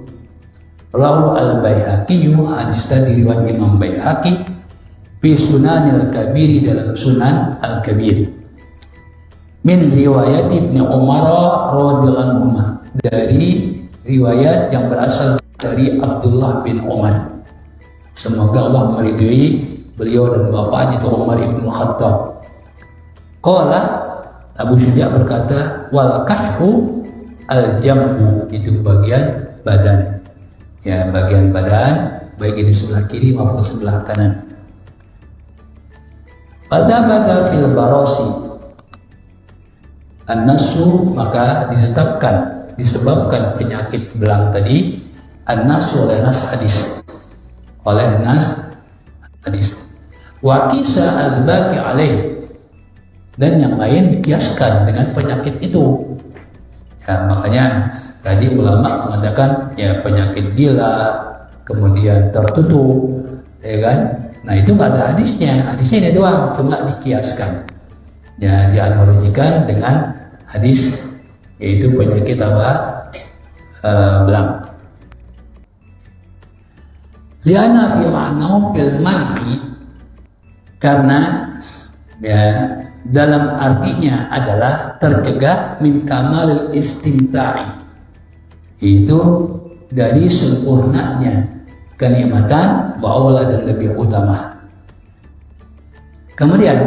Rawu al-Baihaqi, hadis tadi riwayat Imam Baihaqi, fi Sunanil Kabir, dalam Sunan Al-Kabir. min riwayat Ibnu Umar radhiyallahu anhu, dari riwayat yang berasal dari Abdullah bin Umar. Semoga Allah meridhai beliau dan bapaknya itu Umar ibn Khattab. Qala, Abu Syuja berkata, wal kashfu al jambu, itu bagian badan. Ya, bagian badan baik itu sebelah kiri maupun sebelah kanan. Fadzabata fil barasi an-nasu, maka ditetapkan disebabkan penyakit belang tadi an-nasu oleh nas hadis, wa kisa al-baqi alaih, dan yang lain dikiaskan dengan penyakit itu. Ya, makanya tadi ulama mengatakan ya penyakit gila, kemudian tertutup, ya kan? Nah itu nggak ada hadisnya ini doang, cuma dikiaskan. Ya, dianalogikan dengan hadis, yaitu penyakit apa? Belang. Liana fi ma'nahu fil man'i, karena ya dalam artinya adalah tercegah min kamalil istimta'i, itu dari sempurnanya kenikmatan wa dan lebih utama. Kemudian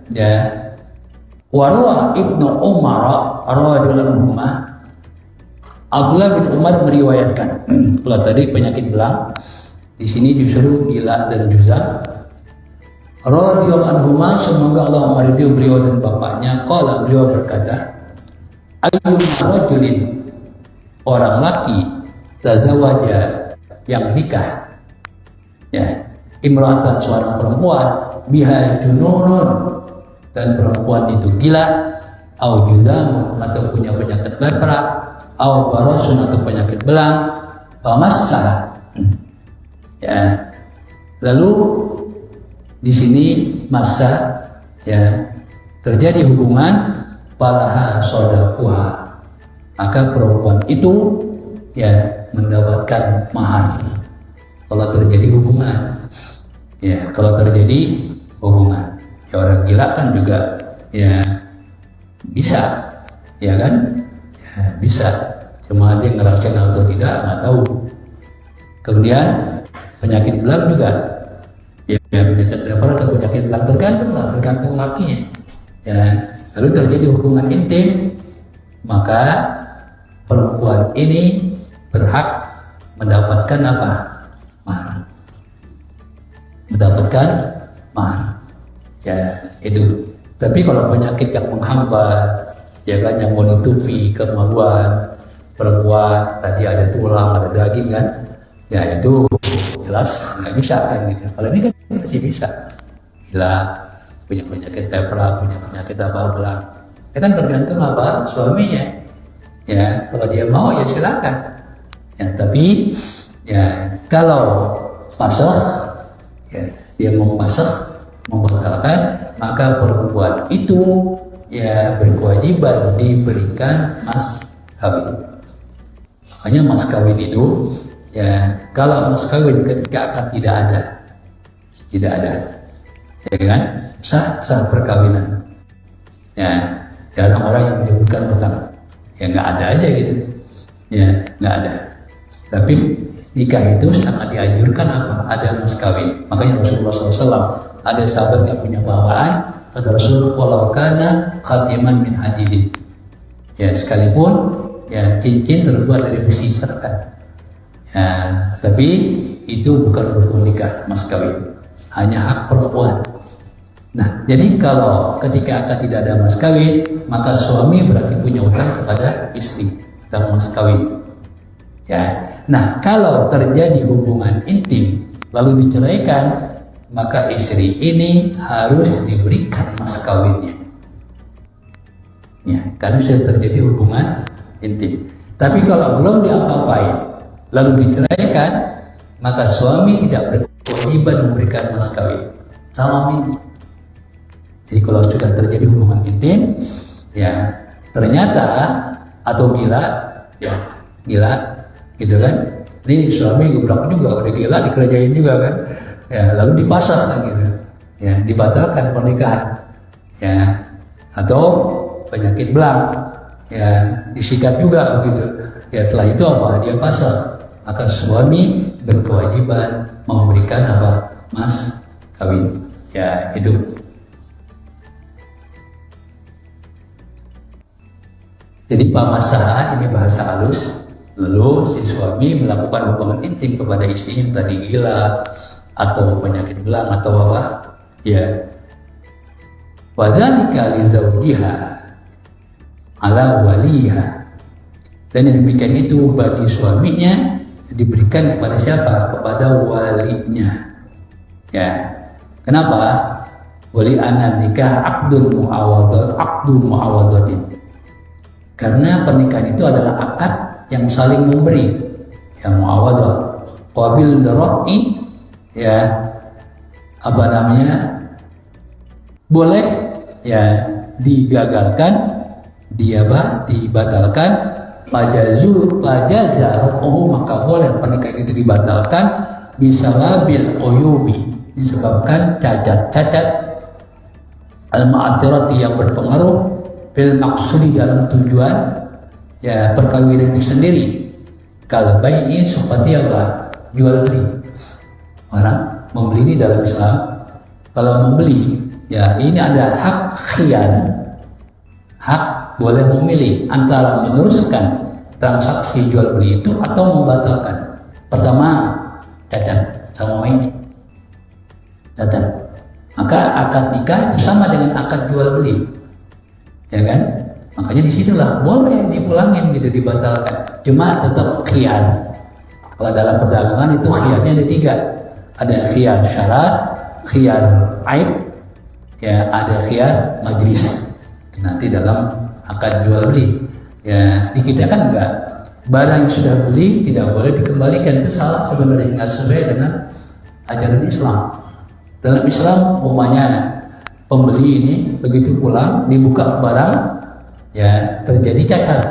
ya warwa Ibnu Umar radhiyallahu anhu, Abdullah bin Umar meriwayatkan, kalau tadi penyakit belang, di sini justru gila dan juzam. Radhiyallahu anhu, semoga Allah meridhai beliau dan bapaknya. Qala, beliau berkata, ayyuma rajulin, orang laki, tazawaja, yang nikah, ya, imra'atan, seorang perempuan, biha jununun, dan perempuan itu gila, au judamun, atau punya penyakit lepra, au barasun, atau penyakit belang, famassa, ya, lalu di sini masa, ya, terjadi hubungan, falaha sodaquha, maka perempuan itu ya mendapatkan mahar. Kalau terjadi hubungan, ya, kalau terjadi hubungan, ya orang gila kan juga ya bisa, ya kan, ya, bisa, cuma dia ngerasain atau tidak nggak tahu. Kemudian penyakit belang juga, ya, penyakit lepra atau penyakit belang tergantung lakinya, ya, lalu terjadi hubungan intim, maka perempuan ini berhak mendapatkan apa? Mahar. Mendapatkan mahar. Ya, itu. Tapi kalau penyakit yang menghambat, ya kan, yang menutupi kemaluan perempuan, tadi ada tulang, ada daging kan, ya itu jelas nggak bisa kan gitu. Kalau ini kan masih bisa. Gila, punya penyakit lepra, punya penyakit apa belang. Ya kan tergantung apa? Suaminya. Ya, kalau dia mau ya silakan. Ya, tapi ya kalau pasah, ya, dia mau pasah, membatalkan, maka perempuan itu ya berkewajiban diberikan mas kawin. Makanya mas kawin itu, ya, kalau mas kawin ketika akan tidak ada, ya kan, sah perkawinan. Ya, jarang orang yang menyebutkan tentang, ya nggak ada aja gitu, ya nggak ada. Tapi nikah itu sangat dianjurkan apa? Ada mas kawin. Makanya Rasulullah SAW, ada sahabat yang punya bawaan, kata Rasul, walau kana khatiman min hadidin, ya, sekalipun ya cincin terbuat dari besi serkan, ya, tapi itu bukan rukun nikah mas kawin, hanya hak perempuan. Nah, jadi kalau ketika akan tidak ada mas kawin, maka suami berarti punya utang kepada istri, utang mas kawin. Ya, nah kalau terjadi hubungan intim lalu diceraikan, maka istri ini harus diberikan mas kawinnya. Ya, karena sudah terjadi hubungan intim. Tapi kalau belum diapa-apain lalu diceraikan, maka suami tidak berkewajiban memberikan mas kawin. Sama ini. Jadi kalau sudah terjadi hubungan intim, ya ternyata atau gila, ya gila, gitu kan? Ini suami geblak juga, udah gila, dikerjain juga kan? Ya, lalu dipasang kan gitu, ya, dibatalkan pernikahan, ya, atau penyakit belang, ya disikat juga begitu. Ya setelah itu apa? Dia pasrah. Maka suami berkewajiban memberikan apa? Mas kawin. Ya itu. Jadi pamasaha ini bahasa halus. Lalu si suami melakukan hubungan intim kepada istri yang tadi gila atau penyakit belang atau apa? Ya. Wadzalika li zawjiha ala waliha. Dan yang demikian itu bagi suaminya diberikan kepada siapa? Kepada walinya. Ya. Kenapa? Wali anan nikah aqdun muawadatin. Karena pernikahan itu adalah akad yang saling memberi, yang muawadah. Qabil dar'i, ya apa namanya? Boleh ya digagalkan, dibatalkan, pajaza maka boleh pernikahan itu dibatalkan bisa labil uyubi, disebabkan cacat-cacat al-ma'athirati yang berpengaruh bil maksudi dalam tujuan ya perkawinan itu sendiri. Kalau bai'i seperti apa? Jual beli. Orang membeli ini dalam Islam, kalau membeli ya ini ada hak khiyar, hak boleh memilih antara meneruskan transaksi jual beli itu atau membatalkan. Pertama, cacat sama main cacat. Maka akad nikah itu sama dengan akad jual beli, ya kan? Makanya disitulah boleh dipulangin gitu, dibatalkan. Cuma tetap khiyar. Kalau dalam perdagangan itu khiyarnya ada 3. Ada khiyar syarat, khiyar aib, ya ada khiyar majlis. Nanti dalam akad jual beli. Ya di kita kan enggak. Barang yang sudah beli tidak boleh dikembalikan, itu salah sebenarnya, nggak sesuai dengan ajaran Islam. Dalam Islam umpamanya pembeli ini begitu pulang dibuka barang ya terjadi cacat,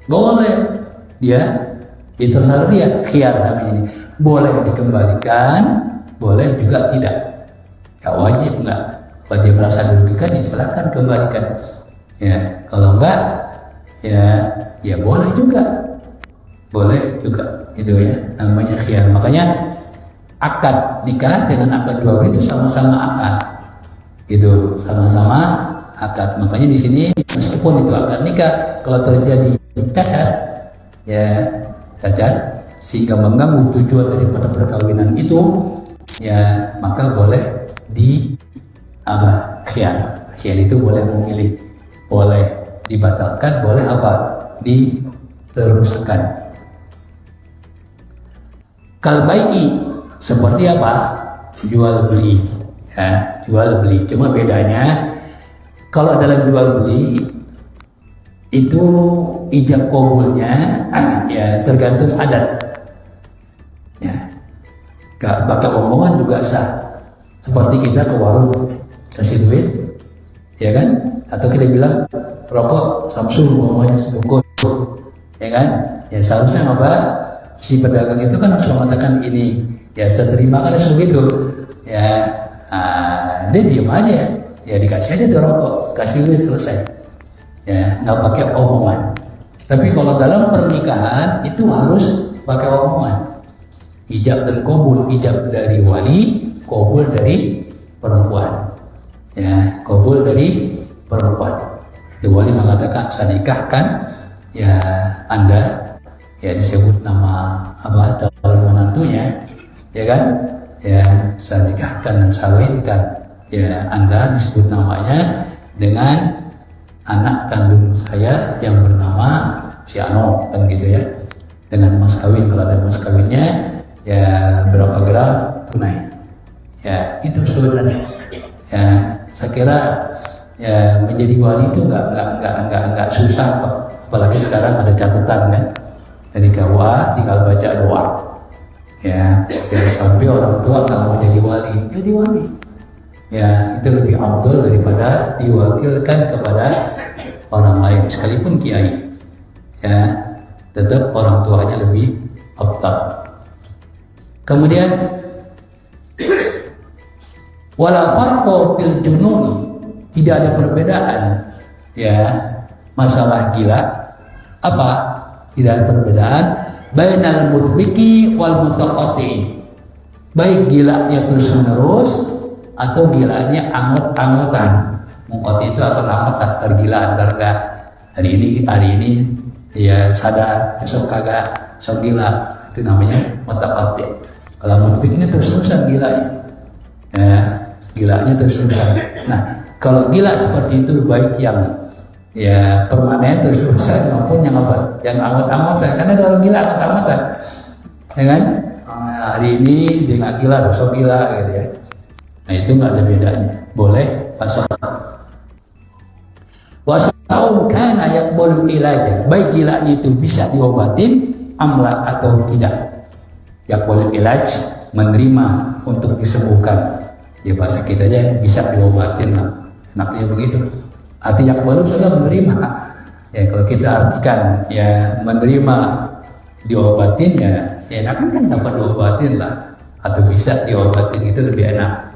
boleh dia terserah dia, khiyar namanya ini, boleh dikembalikan, boleh juga tidak. Ya wajib enggak, wajib merasa dirugikan ya silahkan kembalikan. Ya kalau enggak ya boleh juga gitu ya, namanya khiyar. Makanya akad nikah dengan akad jual itu sama-sama akad, gitu, sama-sama akad. Makanya di sini meskipun itu akad nikah, kalau terjadi cacat sehingga mengganggu tujuan daripada perkawinan itu, ya maka boleh khiyar. Khiyar itu boleh memilih, boleh dibatalkan, boleh diteruskan. Kalbai'i seperti apa? Jual beli, ya jual beli. Cuma bedanya kalau dalam jual beli itu ijab qabulnya ya tergantung adat. Ya, gak pakai omongan juga sah. Seperti kita ke warung kasih duit, ya kan? Atau kita bilang rokok Samsung umpamanya sebungkus, ya kan? Ya seharusnya apa? Si pedagang itu kan harus mengatakan ini, ya saya terima kan harus begitu, ya dia diam aja, ya dikasih aja tuh rokok, kasih duit selesai, ya nggak pakai omongan. Tapi kalau dalam pernikahan itu harus pakai omongan, ijab dan qabul, ijab dari wali, qabul dari perempuan, ya qabul dari perempuan. Itu wali mengatakan saya nikahkan, ya Anda, ya disebut nama calon menantunya, ya kan, ya saya nikahkan dan sawinkan, ya Anda disebut namanya dengan anak kandung saya yang bernama si Ano, kan gitu ya, dengan mas kawin. Kalau ada mas kawinnya ya berapa gram tunai, ya itu sebenarnya. Ya saya kira ya menjadi wali itu nggak susah kok, apalagi sekarang ada catatan kan dari KUA, tinggal baca doa, ya biar sampai orang tua nggak mau jadi wali, ya itu lebih afdal daripada diwakilkan kepada orang lain, sekalipun kiai, ya tetap orang tuanya lebih afdal. Kemudian wala farqa fil jununi, tidak ada perbedaan ya masalah gila apa? Tidak ada perbedaan bainal mudbiki wal mutaqatti. Baik gilanya terus menerus atau gilanya angot-angotan. Mungkot itu akan angotan, tergila antar enggak. Hari ini ya sadar, besok kagak, sok gila. Itu namanya mutaqatti. Kalau mudbik ini terus-terusan gilanya. Ya, gilanya terus-terusan. Nah, kalau gila seperti itu baik yang ya permanen terus-terusan maupun yang apa? Yang angot-angotan. Karena ada orang gila angot-angotan. Ya kan? Hari ini dia nggak gila, besok gila gitu ya. Nah itu nggak ada bedanya. Boleh pasal. Wasaun kana yaqbalu ilaja. Baik gilanya itu bisa diobatin amla atau tidak. Yaqbalu ilaj, menerima untuk disembuhkan. Ya bahasa kita aja bisa diobatin lah. Enaknya begitu. Arti yaqbalu sudah menerima. Ya kalau kita artikan ya menerima diobatin ya enakan kan dapat diobatin lah, atau bisa diobatin itu lebih enak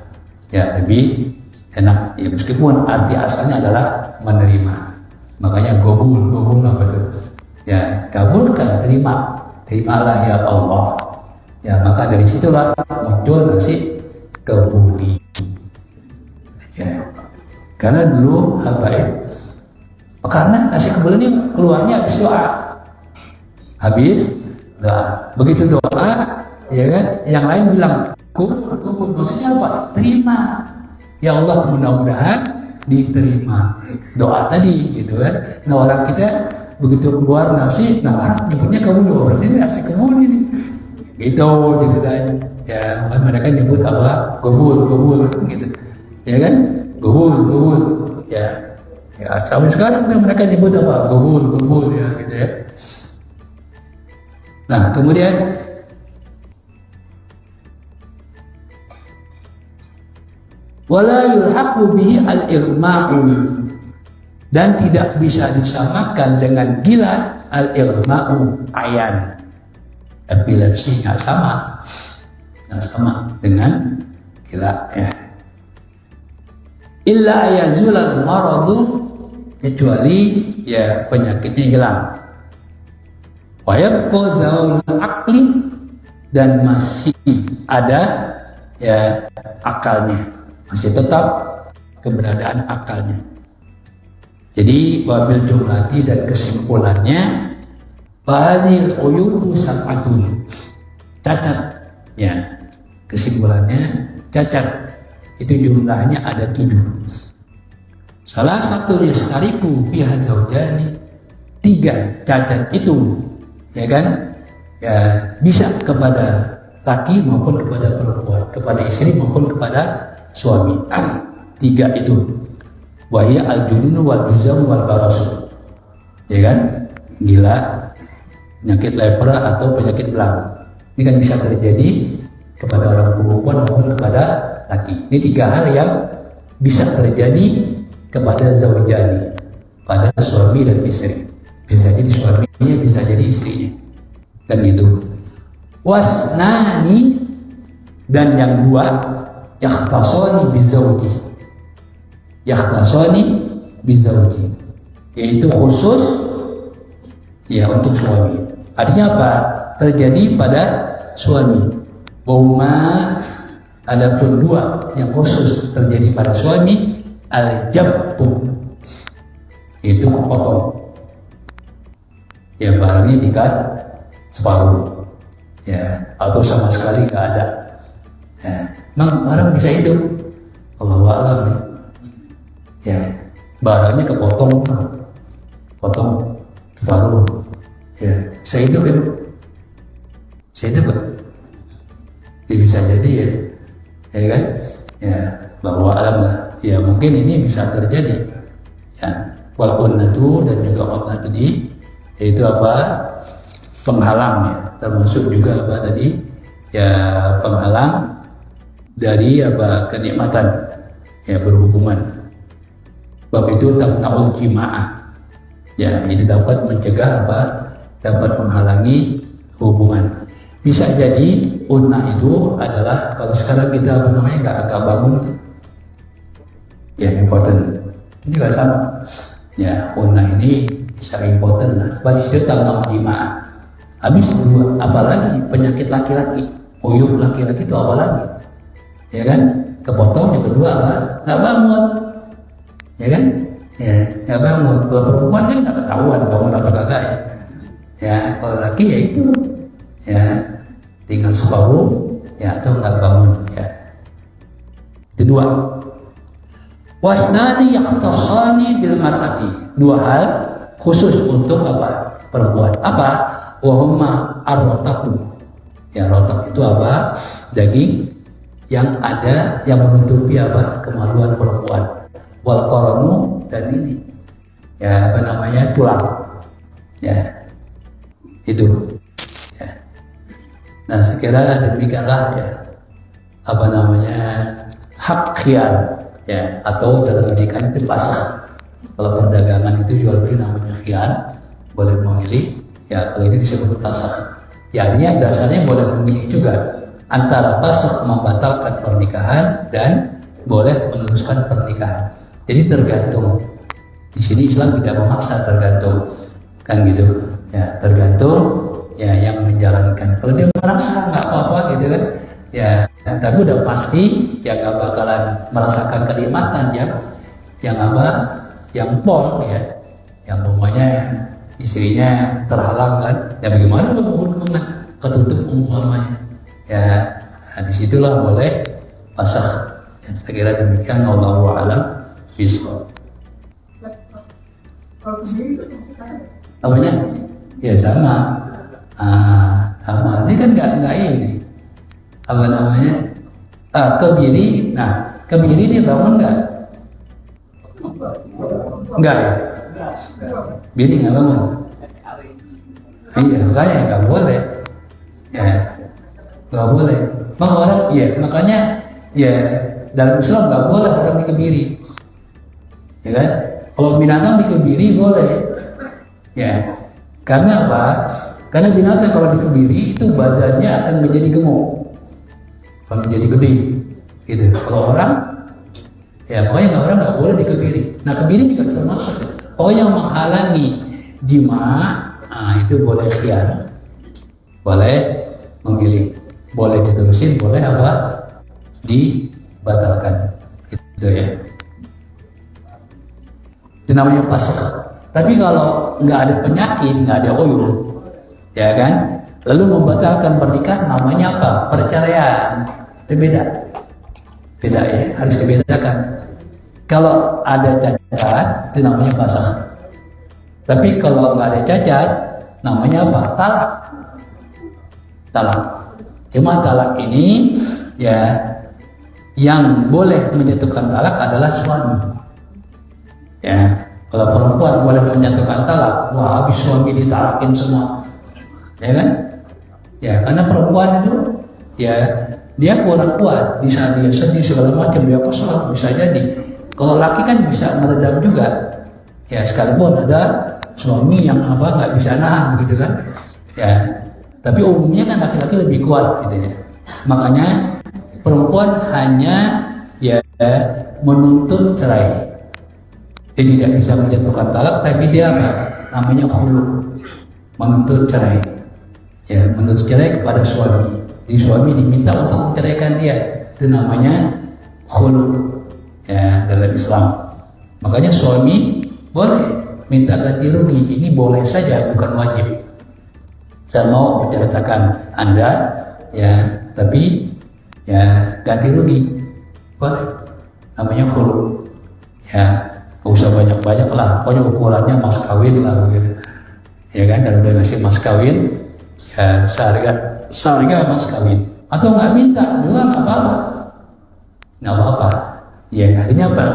ya, lebih enak ya, meskipun arti asalnya adalah menerima. Makanya gobul apa tuh ya, kabulkan, terimalah ya Allah ya. Maka dari situlah muncul nasi kebuli ya, karena dulu habaib, karena nasi kebuli ini keluarnya habis doa. Habis doa, begitu doa ya kan, yang lain bilang kubur, maksudnya apa? Terima ya Allah, mudah-mudahan diterima doa tadi gitu kan. Nah orang kita begitu keluar nasi, nah orang nyebutnya kabul, berarti ini nasi kabul ini gitu ceritanya ya. Mereka nyebut apa? Kabul gitu ya kan, kabul ya sampai sekarang mereka nyebut apa? Kabul ya gitu ya. Nah kemudian wala yulhaqu bihi al-irma'u, dan tidak bisa disamakan dengan gila al-irma'u, ayan. Epilepsi nggak sama dengan gila ya. Illa ayazulal maradu, kecuali ya penyakitnya hilang. Wa yabqa zaul aqli, dan masih ada ya akalnya, masih tetap keberadaan akalnya. Jadi wabil jumlati, dan kesimpulannya bahadil uyubu sab'atun, cacat ya, kesimpulannya cacat itu jumlahnya ada 7. Salah satu yastariku fiha zaujani, 3 cacat itu ya kan ya bisa kepada laki maupun kepada perempuan, kepada istri maupun kepada suami. 3 itu wahya al-jununu wal juzam wal barasu, ya kan, gila, penyakit lepra atau penyakit belang. Ini kan bisa terjadi kepada orang perempuan maupun kepada laki. Ini 3 hal yang bisa terjadi kepada zaujani, pada suami dan istri. Bisa jadi suaminya, bisa jadi istrinya, dan itu wasnani, dan yang 2 yakhtasani bizauji, yaitu khusus ya untuk suami. Artinya apa? Terjadi pada suami. Wahuma, adapun 2 yang khusus terjadi pada suami, al-jabbu, itu kepotong ya, barangnya tinggal separuh ya, atau sama sekali nggak ada ya. Memang barang bisa hidup, Allahu a'lam ya, barangnya potong separuh ya, bisa hidup ya, ya bisa jadi ya kan ya, Allahu a'lam lah ya. Mungkin ini bisa terjadi ya. Walaupun itu, dan juga Allah tadi, yaitu apa, penghalang ya, termasuk juga apa tadi ya, penghalang dari apa, kenikmatan ya, berhubungan. Sebab itu tamna'ul jima'ah ya, itu dapat mencegah apa, dapat menghalangi hubungan. Bisa jadi unna itu adalah, kalau sekarang kita apa namanya, nggak bangun ya, important, ini nggak sama Ya, khunna ini bisa important lah. Sebab itu tentang jima. Habis dua, apalagi penyakit laki-laki, uyuh laki-laki itu apalagi, ya kan? Kepotong yang kedua apa? Nggak bangun, ya kan? Ya, nggak bangun. Kalau perempuan kan nggak ketahuan bangun apa kagak ya. Ya, kalau laki ya itu, ya tinggal separuh, ya atau nggak bangun, ya. Kedua, wasnani yakhtassani bil mar'ati. Dua hal khusus untuk apa? Perempuan. Apa? Wahumma ar-rotaku. Ya, rotak itu apa? Daging yang ada yang menutupi apa? Kemaluan perempuan. Wal qaranu, dan ini ya apa namanya? Tulang. Ya. Itu. Ya. Nah, sekira demikianlah ya apa namanya? Hak khiyar, ya, atau dalam pendidikan itu fasakh. Kalau perdagangan itu jual beli namanya khiyar, boleh memilih. Ya, kalau ini disebut fasakh. Ya, artinya dasarnya boleh memilih juga antara fasakh membatalkan pernikahan dan boleh meneruskan pernikahan. Jadi tergantung. Di sini Islam tidak memaksa, tergantung, kan gitu. Ya, tergantung ya yang menjalankan. Kalau dia merasa nggak apa-apa gitu kan, ya, tapi udah pasti ya nggak bakalan merasakan kenikmatan yang apa, yang pol ya, yang pokoknya istrinya terhalang kan, ya bagaimana hubungan ketutup umpamanya, ya, nah, disitulah boleh fasakh. Ya, saya kira demikian. Wallahu a'lam bishawab. Apanya? Ya sama. Sama. Ini kan nggak ini. Apa namanya? Kebiri. Nah, kebiri ini bangun nggak? Enggak ya? Bini nggak bangun. Iya, makanya nggak boleh. Ya, nggak boleh. Makanya ya dalam Islam nggak boleh orang dikebiri. Ya kan? Kalau binatang dikebiri boleh. Ya, karena apa? Karena binatang kalau dikebiri itu badannya akan menjadi gemuk, akan menjadi gede, gitu. Kalau orang, ya pokoknya orang nggak boleh dikebiri. Nah, kebiri juga termasuk. Oh, yang menghalangi jima, nah itu boleh khiyar, boleh memilih, boleh diterusin, boleh apa? Dibatalkan, gitu ya. Itu namanya fasakh. Tapi kalau nggak ada penyakit, nggak ada uyuh, ya kan? Lalu membatalkan pernikahan namanya apa? Perceraian. Itu beda ya, harus dibedakan. Kalau ada cacat, itu namanya fasakh. Tapi kalau nggak ada cacat, namanya apa? Talak. Cuma talak ini, ya, yang boleh menjatuhkan talak adalah suami. Ya, kalau perempuan boleh menjatuhkan talak, wah habis suami ditalakin semua, ya kan? Ya, karena perempuan itu, ya, dia kurang kuat, di saat dia sedih segala macam, dia kesal, bisa jadi. Kalau laki kan bisa meredam juga, ya, sekalipun ada suami yang apa nggak bisa nahan, begitu kan? Ya, tapi umumnya kan laki-laki lebih kuat, gitu ya. Makanya perempuan hanya ya menuntut cerai. Dia tidak bisa menjatuhkan talak, tapi dia apa? Namanya khulu, menuntut cerai. Ya, menuntut cerai kepada suami. Jadi suami diminta untuk menceraikan dia. Itu namanya khulu. Ya, dalam Islam. Makanya suami boleh minta ganti rugi. Ini boleh saja, bukan wajib. Saya mau menceritakan Anda, ya, tapi ya ganti rugi boleh. Namanya khulu. Ya, nggak usah banyak-banyak lah. Pokoknya ukurannya mas kawin lah, gitu. Ya kan, kalau udah ngasih mas kawin, ya seharga mas kawin. Atau nggak minta juga nggak apa-apa. Nggak apa-apa. Ya, akhirnya apa?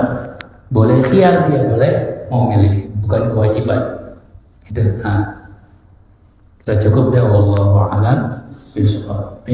Boleh khiyar, dia boleh mau milih, bukan kewajiban. Gitu. Nah, kita cukup ya, wallahu a'lam bishawab.